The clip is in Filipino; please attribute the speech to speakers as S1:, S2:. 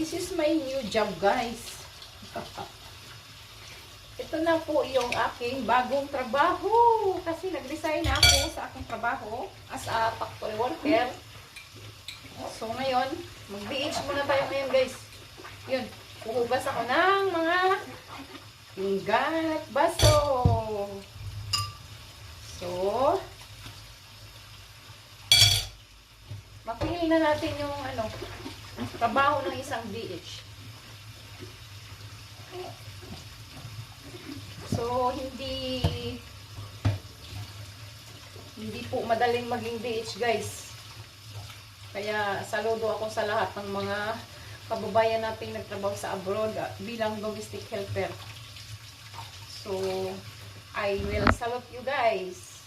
S1: This is my new job, guys. Ito na po yung aking bagong trabaho. Kasi nag-resign na ako sa aking trabaho as a factory worker. So, ngayon, mag-BH muna tayo ngayon, guys. Yun, huhugas ako ng mga pinggan at baso. So, mapili na natin yung trabaho ng isang BH. So, hindi po madaling maging BH, guys. Kaya, saludo ako sa lahat ng mga kababayan nating nagtrabaho sa abroad bilang domestic helper. So, I will salute you guys.